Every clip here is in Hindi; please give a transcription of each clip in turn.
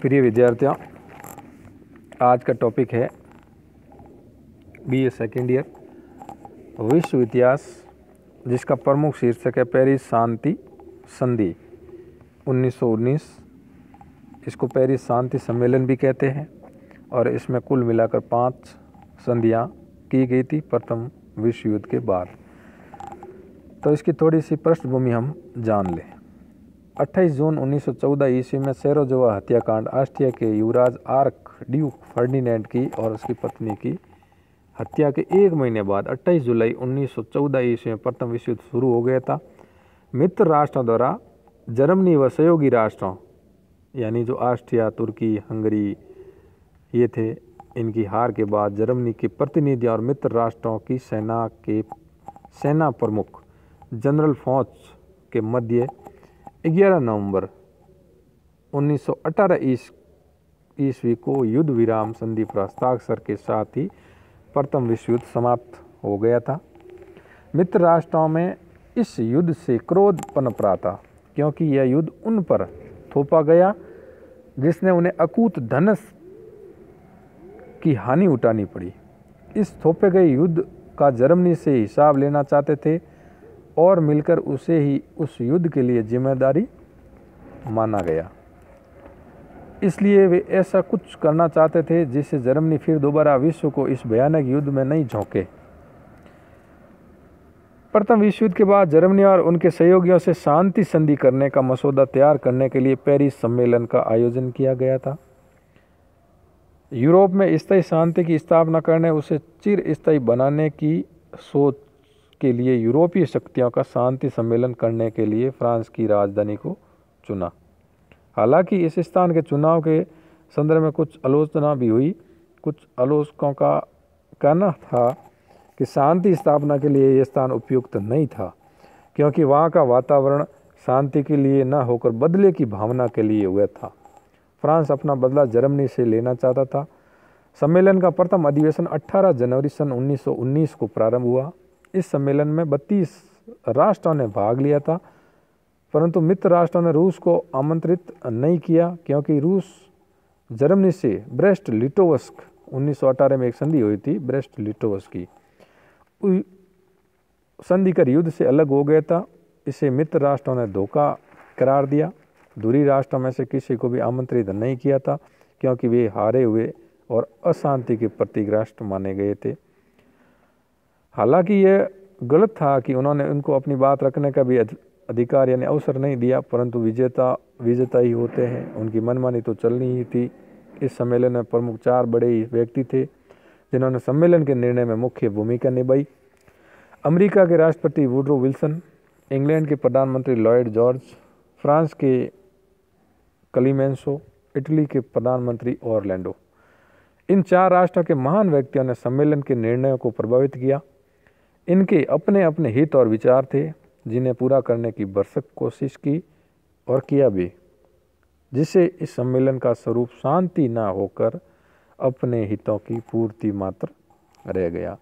प्रिय विद्यार्थियों, आज का टॉपिक है बीए सेकेंड ईयर विश्व इतिहास, जिसका प्रमुख शीर्षक है पेरिस शांति संधि 1919। इसको पेरिस शांति सम्मेलन भी कहते हैं और इसमें कुल मिलाकर 5 संधियाँ की गई थी प्रथम विश्व युद्ध के बाद। तो इसकी थोड़ी सी पृष्ठभूमि हम जान लें। 28 जून 1914 ईस्वी में सेरोजोवा हत्याकांड ऑस्ट्रिया के युवराज आर्क ड्यूक फर्डिनेंड की और उसकी पत्नी की हत्या के 1 महीने बाद 28 जुलाई 1914 ईस्वी में प्रथम विश्व युद्ध शुरू हो गया था। मित्र राष्ट्रों द्वारा जर्मनी व सहयोगी राष्ट्रों यानी जो ऑस्ट्रिया, तुर्की, हंगरी ये थे, इनकी हार के बाद जर्मनी के प्रतिनिधि और मित्र राष्ट्रों की सेना प्रमुख जनरल फौज के मध्य 11 नवंबर 1918 ईस्वी को युद्ध विराम संधि पर हस्ताक्षर के साथ ही प्रथम विश्व युद्ध समाप्त हो गया था। मित्र राष्ट्रों में इस युद्ध से क्रोध पनप रहा था, क्योंकि यह युद्ध उन पर थोपा गया जिसने उन्हें अकूत धन की हानि उठानी पड़ी। इस थोपे गए युद्ध का जर्मनी से हिसाब लेना चाहते थे और मिलकर उसे ही उस युद्ध के लिए जिम्मेदारी माना गया। इसलिए वे ऐसा कुछ करना चाहते थे जिससे जर्मनी फिर दोबारा विश्व को इस भयानक युद्ध में नहीं झोंके। प्रथम विश्व युद्ध के बाद जर्मनी और उनके सहयोगियों से शांति संधि करने का मसौदा तैयार करने के लिए पेरिस सम्मेलन का आयोजन किया गया था। यूरोप में स्थायी शांति की स्थापना करने, उसे चिर स्थायी बनाने की सोच के लिए यूरोपीय शक्तियों का शांति सम्मेलन करने के लिए फ्रांस की राजधानी को चुना। हालांकि इस स्थान के चुनाव के संदर्भ में कुछ आलोचना भी हुई। कुछ आलोचकों का कहना था कि शांति स्थापना के लिए यह स्थान उपयुक्त नहीं था, क्योंकि वहाँ का वातावरण शांति के लिए न होकर बदले की भावना के लिए हुआ था। फ्रांस अपना बदला जर्मनी से लेना चाहता था। सम्मेलन का प्रथम अधिवेशन 18 जनवरी सन 1919 को प्रारंभ हुआ। इस सम्मेलन में 32 राष्ट्रों ने भाग लिया था, परंतु मित्र राष्ट्रों ने रूस को आमंत्रित नहीं किया, क्योंकि रूस जर्मनी से ब्रेस्ट लिटोवस्क 1918 में एक संधि हुई थी, ब्रेस्ट लिटोवस्क की संधि कर युद्ध से अलग हो गया था। इसे मित्र राष्ट्रों ने धोखा करार दिया। दूरी राष्ट्रों में से किसी को भी आमंत्रित नहीं किया था, क्योंकि वे हारे हुए और अशांति के प्रतीक राष्ट्र माने गए थे। हालांकि यह गलत था कि उन्होंने उनको अपनी बात रखने का भी अधिकार यानी अवसर नहीं दिया, परंतु विजेता ही होते हैं, उनकी मनमानी तो चलनी ही थी। इस सम्मेलन में प्रमुख 4 बड़े व्यक्ति थे जिन्होंने सम्मेलन के निर्णय में मुख्य भूमिका निभाई। अमेरिका के राष्ट्रपति वुडरो विल्सन, इंग्लैंड के प्रधानमंत्री लॉयड जॉर्ज, फ्रांस के क्लीमेंसो, इटली के प्रधानमंत्री ऑरलैंडो। इन 4 राष्ट्रों के महान व्यक्तियों ने सम्मेलन के निर्णयों को प्रभावित किया। इनके अपने अपने हित और विचार थे, जिन्हें पूरा करने की भरसक कोशिश की और किया भी, जिससे इस सम्मेलन का स्वरूप शांति न होकर अपने हितों की पूर्ति मात्र रह गया।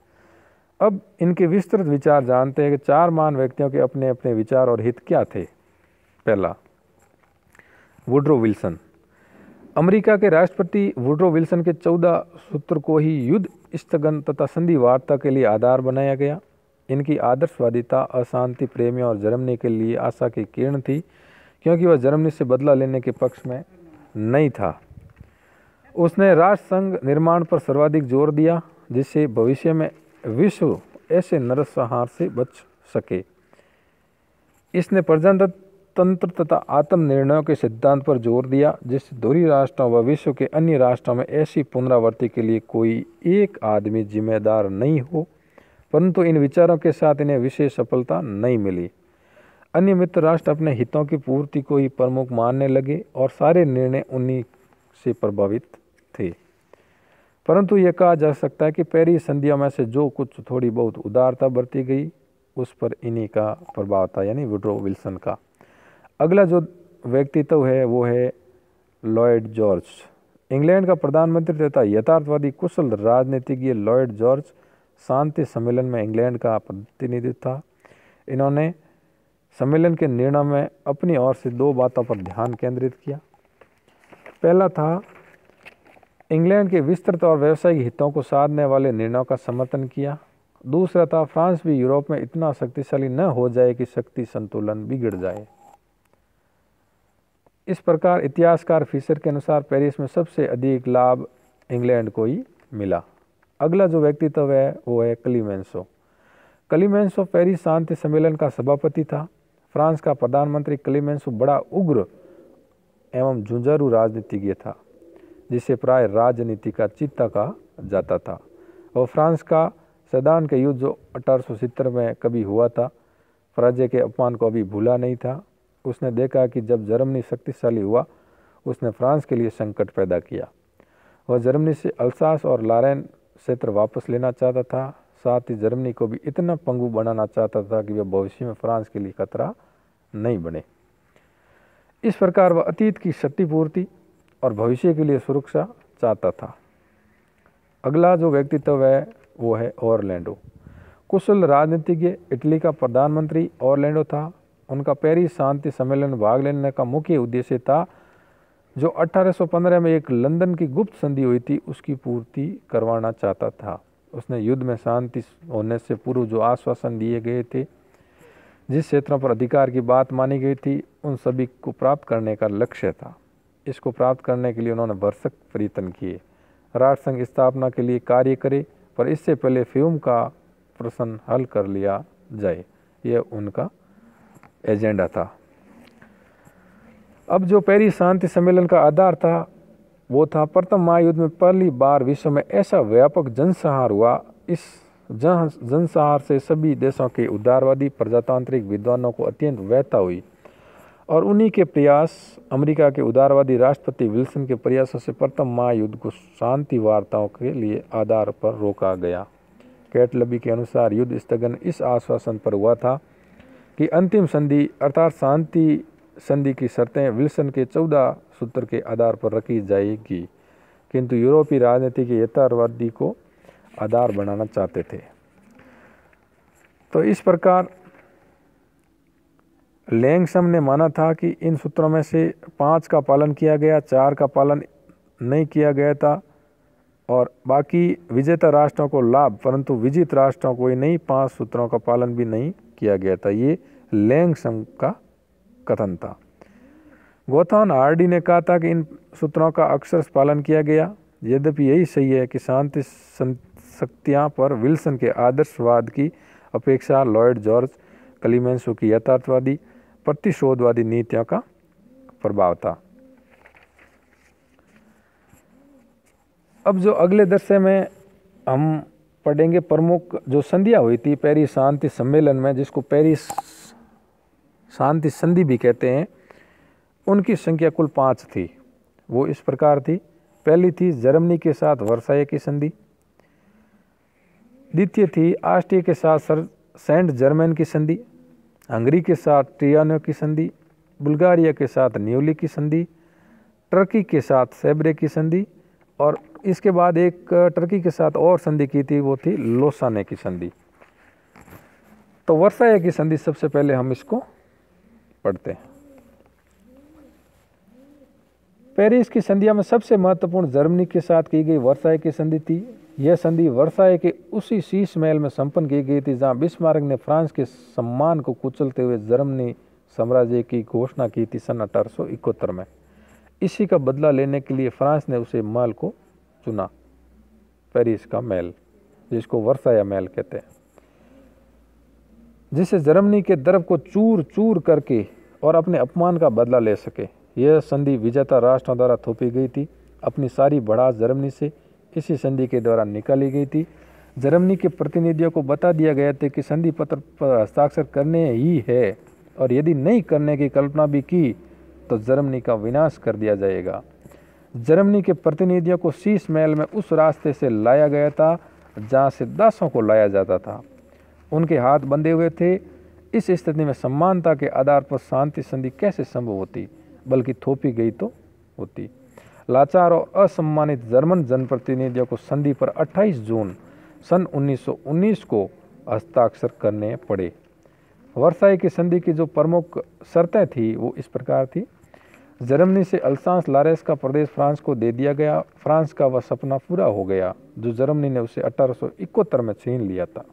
अब इनके विस्तृत विचार जानते हैं कि 4 महान व्यक्तियों के अपने अपने विचार और हित क्या थे। पहला, वुडरो विल्सन। अमेरिका के राष्ट्रपति वुडरो विल्सन के 14 सूत्र को ही युद्ध स्थगन तथा संधि वार्ता के लिए आधार बनाया गया। इनकी आदर्शवादिता अशांति प्रेमियों और जर्मनी के लिए आशा की किरण थी, क्योंकि वह जर्मनी से बदला लेने के पक्ष में नहीं था। उसने राष्ट्र संघ निर्माण पर सर्वाधिक जोर दिया, जिससे भविष्य में विश्व ऐसे नरसंहार से बच सके। इसने प्रजातंत्र तथा आत्म निर्णयों के सिद्धांत पर जोर दिया, जिससे धुरी राष्ट्रों व विश्व के अन्य राष्ट्रों में ऐसी पुनरावृत्ति के लिए कोई एक आदमी जिम्मेदार नहीं हो। परंतु इन विचारों के साथ इन्हें विशेष सफलता नहीं मिली। अन्य मित्र राष्ट्र अपने हितों की पूर्ति को ही प्रमुख मानने लगे और सारे निर्णय उन्हीं से प्रभावित थे। परंतु यह कहा जा सकता है कि पेरिस संधियों में से जो कुछ थोड़ी बहुत उदारता बरती गई, उस पर इन्हीं का प्रभाव था, यानी वुडरो विल्सन का। अगला जो व्यक्तित्व है वो है लॉयड जॉर्ज। इंग्लैंड का प्रधानमंत्री तथा यथार्थवादी कुशल राजनीतिज्ञ लॉयड जॉर्ज शांति सम्मेलन में इंग्लैंड का प्रतिनिधि था। इन्होंने सम्मेलन के निर्णय में अपनी ओर से 2 बातों पर ध्यान केंद्रित किया। पहला था इंग्लैंड के विस्तृत और व्यावसायिक हितों को साधने वाले निर्णयों का समर्थन किया। दूसरा था फ्रांस भी यूरोप में इतना शक्तिशाली न हो जाए कि शक्ति संतुलन बिगड़ जाए। इस प्रकार इतिहासकार फिशर के अनुसार पेरिस में सबसे अधिक लाभ इंग्लैंड को ही मिला। अगला जो व्यक्तित्व है वो है क्लीमेंसो। क्लीमेंसो पेरिस शांति सम्मेलन का सभापति था। फ्रांस का प्रधानमंत्री क्लीमेंसो बड़ा उग्र एवं जुझारू राजनीतिज्ञ था, जिसे प्राय राजनीति का चीता कहा जाता था। और फ्रांस का सेदान के युद्ध जो 1870 में कभी हुआ था, पराजय के अपमान को अभी भूला नहीं था। उसने देखा कि जब जर्मनी शक्तिशाली हुआ, उसने फ्रांस के लिए संकट पैदा किया। वह जर्मनी से अल्सास और लॉरेन क्षेत्र वापस लेना चाहता था। साथ ही जर्मनी को भी इतना पंगु बनाना चाहता था कि वह भविष्य में फ्रांस के लिए खतरा नहीं बने। इस प्रकार वह अतीत की क्षतिपूर्ति और भविष्य के लिए सुरक्षा चाहता था। अगला जो व्यक्तित्व है वो है ऑरलैंडो। कुशल राजनीतिज्ञ, इटली का प्रधानमंत्री ऑरलैंडो था। उनका पेरिस शांति सम्मेलन में भाग लेने का मुख्य उद्देश्य था जो 1815 में एक लंदन की गुप्त संधि हुई थी उसकी पूर्ति करवाना चाहता था। उसने युद्ध में शांति होने से पूर्व जो आश्वासन दिए गए थे, जिस क्षेत्रों पर अधिकार की बात मानी गई थी, उन सभी को प्राप्त करने का लक्ष्य था। इसको प्राप्त करने के लिए उन्होंने भरसक प्रयत्न किए। राष्ट्रसंघ स्थापना के लिए कार्य करे, पर इससे पहले फ्यूम का प्रश्न हल कर लिया जाए, यह उनका एजेंडा था। अब जो पेरिस शांति सम्मेलन का आधार था वो था प्रथम महायुद्ध में पहली बार विश्व में ऐसा व्यापक जनसंहार हुआ। इस जनसंहार से सभी देशों के उदारवादी प्रजातांत्रिक विद्वानों को अत्यंत व्यथा हुई और उन्हीं के प्रयास, अमेरिका के उदारवादी राष्ट्रपति विल्सन के प्रयासों से प्रथम महायुद्ध को शांति वार्ताओं के लिए आधार पर रोका गया। कैटलबी के अनुसार युद्ध स्थगन इस आश्वासन पर हुआ था कि अंतिम संधि अर्थात शांति संधि की शर्तें विल्सन के 14 सूत्र के आधार पर रखी जाएगी, किंतु यूरोपीय राजनीति के यथार्थवादी को आधार बनाना चाहते थे। तो इस प्रकार लैंगसम ने माना था कि इन सूत्रों में से 5 का पालन किया गया, 4 का पालन नहीं किया गया था और बाकी विजेता राष्ट्रों को लाभ, परंतु विजित राष्ट्रों को ही नहीं, 5 सूत्रों का पालन भी नहीं किया गया था। ये लैंगसम का कथन था। गोथॉन हार्डी ने कहा था कि इन सूत्रों का अक्षरश पालन किया गया। यद्यपि यही सही है कि शांति शक्तियाँ पर विल्सन के आदर्शवाद की अपेक्षा लॉयड जॉर्ज क्लीमेंसो की यथार्थवादी प्रतिशोधवादी नीतियों का प्रभाव था। अब जो अगले दर्से में हम पढ़ेंगे प्रमुख जो संधियाँ हुई थी पेरिस शांति सम्मेलन में, जिसको पेरिस शांति संधि भी कहते हैं, उनकी संख्या कुल 5 थी। वो इस प्रकार थी। पहली थी जर्मनी के साथ वर्साई की संधि। द्वितीय थी ऑस्ट्रिया के साथ सेंट जर्मन की संधि। हंगरी के साथ ट्रियानो की संधि। बुल्गारिया के साथ न्यूली की संधि। टर्की के साथ सेब्रे की संधि और इसके बाद एक टर्की के साथ और संधि की थी, वो थी लोसाने की संधि। तो वर्साई की संधि सबसे पहले हम इसको पढ़ते हैं। पेरिस की संधियों में सबसे महत्वपूर्ण जर्मनी के साथ की गई वर्साई की संधि थी। यह संधि वर्साई के उसी शीश महल में संपन्न की गई थी जहां बिस्मार्क ने फ्रांस के सम्मान को कुचलते हुए जर्मनी साम्राज्य की घोषणा की थी सन 1871 में। इसी का बदला लेने के लिए फ्रांस ने उसे महल को चुना, पेरिस का महल, जिसको वर्साई महल कहते हैं, जिससे जर्मनी के दर्प को चूर चूर करके और अपने अपमान का बदला ले सके। यह संधि विजेता राष्ट्रों द्वारा थोपी गई थी। अपनी सारी बढ़ास जर्मनी से इसी संधि के द्वारा निकाली गई थी। जर्मनी के प्रतिनिधियों को बता दिया गया था कि संधि पत्र पर हस्ताक्षर करने ही है और यदि नहीं करने की कल्पना भी की तो जर्मनी का विनाश कर दिया जाएगा। जर्मनी के प्रतिनिधियों को शीश महल में उस रास्ते से लाया गया था जहाँ से दासों को लाया जाता था। उनके हाथ बंधे हुए थे। इस स्थिति में समानता के आधार पर शांति संधि कैसे संभव होती, बल्कि थोपी गई तो होती। लाचार और असम्मानित जर्मन जनप्रतिनिधियों को संधि पर 28 जून सन 1919 को हस्ताक्षर करने पड़े। वर्साई की संधि की जो प्रमुख शर्तें थी वो इस प्रकार थी। जर्मनी से अल्सास लारेस का प्रदेश फ्रांस को दे दिया गया। फ्रांस का वह सपना पूरा हो गया जो जर्मनी ने उसे 1871 में छीन लिया था।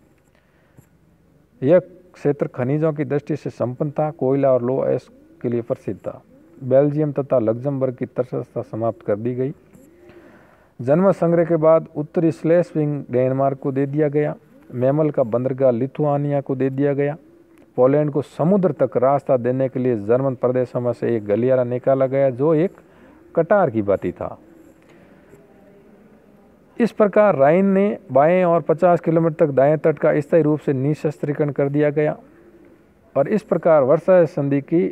यह क्षेत्र खनिजों की दृष्टि से संपन्न था, कोयला और लौह अयस्क के लिए प्रसिद्ध था। बेल्जियम तथा लग्जमबर्ग की तटस्थता समाप्त कर दी गई। जनमत संग्रह के बाद उत्तरी स्लेस्विंग डेनमार्क को दे दिया गया। मेमल का बंदरगाह लिथुआनिया को दे दिया गया। पोलैंड को समुद्र तक रास्ता देने के लिए जर्मन प्रदेशों में से एक गलियारा निकाला गया जो एक कटार की भांति था। इस प्रकार राइन ने बाएं और 50 किलोमीटर तक दाएं तट का स्थायी रूप से निशस्त्रीकरण कर दिया गया। और इस प्रकार वर्साय संधि की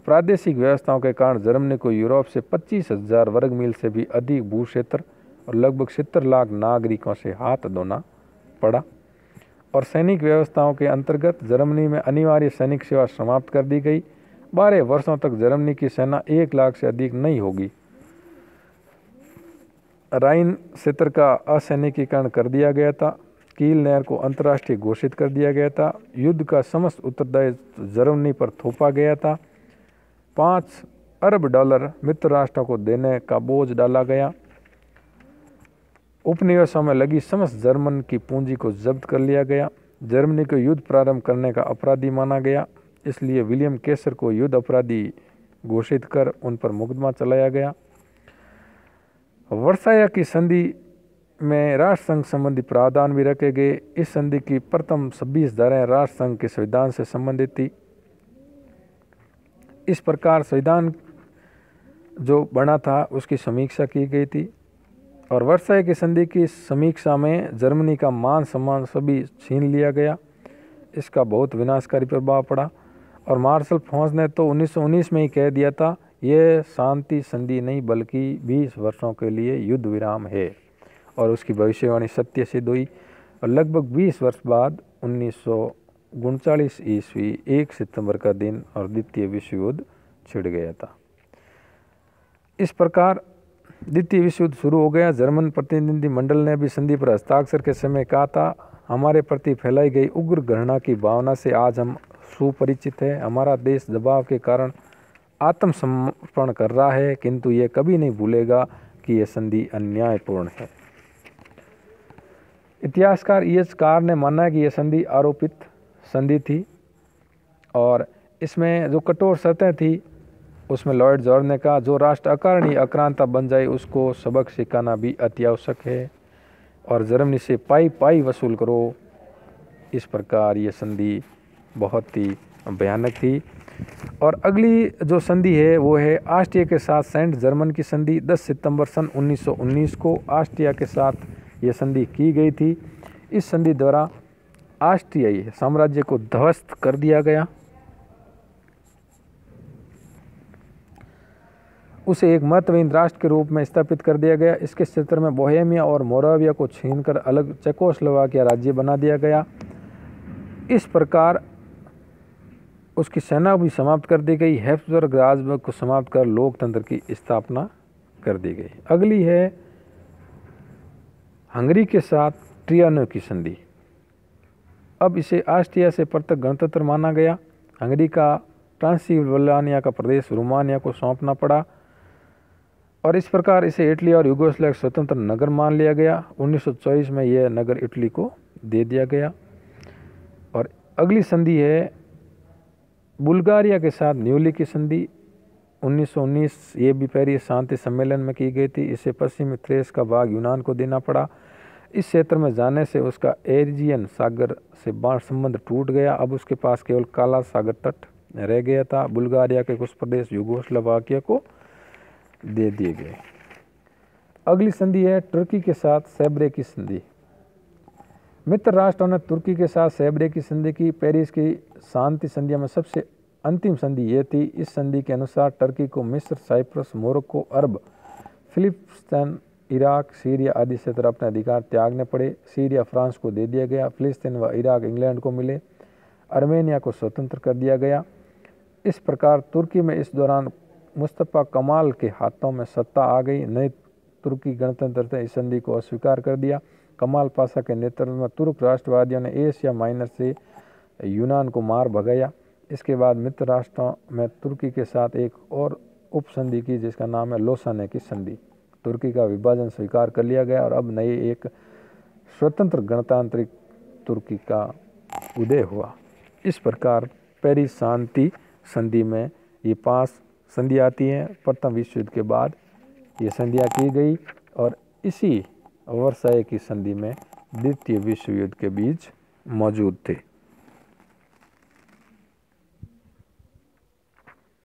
प्रादेशिक व्यवस्थाओं के कारण जर्मनी को यूरोप से 25,000 वर्ग मील से भी अधिक भू क्षेत्र और लगभग 70 लाख नागरिकों से हाथ धोना पड़ा। और सैनिक व्यवस्थाओं के अंतर्गत जर्मनी में अनिवार्य सैनिक सेवा समाप्त कर दी गई। 12 वर्षों तक जर्मनी की सेना 1 लाख से अधिक नहीं होगी। राइन क्षेत्र का असैनिकीकरण कर दिया गया था। कील नहर को अंतर्राष्ट्रीय घोषित कर दिया गया था। युद्ध का समस्त उत्तरदायित्व जर्मनी पर थोपा गया था। 5 अरब डॉलर मित्र राष्ट्रों को देने का बोझ डाला गया। उपनिवेशों में लगी समस्त जर्मन की पूंजी को जब्त कर लिया गया। जर्मनी को युद्ध प्रारंभ करने का अपराधी माना गया, इसलिए विलियम केसर को युद्ध अपराधी घोषित कर उन पर मुकदमा चलाया गया। वर्साया की संधि में राष्ट्र संघ संबंधी प्रावधान भी रखे गए। इस संधि की प्रथम 26 धाराएं राष्ट्र संघ के संविधान से संबंधित थी। इस प्रकार संविधान जो बना था उसकी समीक्षा की गई थी। और वर्साय की संधि की समीक्षा में जर्मनी का मान सम्मान सभी छीन लिया गया। इसका बहुत विनाशकारी प्रभाव पड़ा। और मार्शल फोंस ने तो 1919 में ही कह दिया था, यह शांति संधि नहीं बल्कि 20 वर्षों के लिए युद्ध विराम है। और उसकी भविष्यवाणी सत्य सिद्ध हुई। और लगभग 20 वर्ष बाद 1939 ईस्वी 1 सितंबर का दिन और द्वितीय विश्व युद्ध छिड़ गया था। इस प्रकार द्वितीय विश्व युद्ध शुरू हो गया। जर्मन प्रतिनिधि मंडल ने भी संधि पर हस्ताक्षर के समय कहा था, हमारे प्रति फैलाई गई उग्र घृणा की भावना से आज हम सुपरिचित हैं। हमारा देश दबाव के कारण आत्मसमर्पण कर रहा है, किंतु यह कभी नहीं भूलेगा कि यह संधि अन्यायपूर्ण है। इतिहासकार E.H. कार ने माना कि यह संधि आरोपित संधि थी और इसमें जो कठोर शर्तें थी उसमें लॉर्ड जॉर्ज ने कहा, जो राष्ट्र अकारणीय आक्रांता बन जाए उसको सबक सिखाना भी अति आवश्यक है और जर्मनी से पाई पाई वसूल करो। इस प्रकार ये संधि बहुत ही भयानक थी। और अगली जो संधि है वो है ऑस्ट्रिया के साथ सेंट जर्मन की संधि। 10 सितंबर सन 1919 को ऑस्ट्रिया के साथ ये संधि की गई थी। इस संधि द्वारा ऑस्ट्रियाई साम्राज्य को ध्वस्त कर दिया गया, उसे एक महत्वहीन राष्ट्र के रूप में स्थापित कर दिया गया। इसके क्षेत्र में बोहेमिया और मोराविया को छीनकर अलग चेकोस्लोवाकिया राज्य बना दिया गया। इस प्रकार उसकी सेना भी समाप्त कर दी गई। हैब्सबर्ग राज को समाप्त कर लोकतंत्र की स्थापना कर दी गई। अगली है हंगरी के साथ ट्रियानो की संधि। अब इसे ऑस्ट्रिया से पृथक गणतंत्र माना गया। हंगरी का ट्रांसिल्वानिया का प्रदेश रोमानिया को सौंपना पड़ा और इस प्रकार इसे इटली और यूगोस्लाविया स्वतंत्र नगर मान लिया गया। 1924 में यह नगर इटली को दे दिया गया। और अगली संधि है बुल्गारिया के साथ न्यूली की संधि। 1919 ये भी पेरिस शांति सम्मेलन में की गई थी। इसे पश्चिमी थ्रेस का भाग यूनान को देना पड़ा। इस क्षेत्र में जाने से उसका एजियन सागर से संबंध टूट गया। अब उसके पास केवल काला सागर तट रह गया था। बुल्गारिया के कुछ प्रदेश यूगोस्लाविया को दे दिए गए। अगली संधि है तुर्की के साथ सेब्रे की संधि। मित्र राष्ट्रों ने तुर्की के साथ सेब्रे की संधि की। पेरिस की शांति संधियों में सबसे अंतिम संधि ये थी। इस संधि के अनुसार टर्की को मिस्र, साइप्रस, मोरक्को, अरब, फिलिस्तीन, इराक, सीरिया आदि क्षेत्र अपने अधिकार त्यागने पड़े। सीरिया फ्रांस को दे दिया गया। फिलिस्तीन व इराक इंग्लैंड को मिले। आर्मेनिया को स्वतंत्र कर दिया गया। इस प्रकार तुर्की में इस दौरान मुस्तफा कमाल के हाथों में सत्ता आ गई। नई तुर्की गणतंत्र ने इस संधि को अस्वीकार कर दिया। कमाल पाशा के नेतृत्व में तुर्क राष्ट्रवादियों ने एशिया माइनर से यूनान को मार भगाया। इसके बाद मित्र राष्ट्रों में तुर्की के साथ एक और उपसंधि की, जिसका नाम है लोसाने की संधि। तुर्की का विभाजन स्वीकार कर लिया गया और अब नए एक स्वतंत्र गणतांत्रिक तुर्की का उदय हुआ। इस प्रकार पेरिस शांति संधि में ये 5 संधि आती हैं। प्रथम विश्व युद्ध के बाद ये संधियाँ की गई और इसी वर्साए की संधि में द्वितीय विश्व युद्ध के बीच मौजूद थे।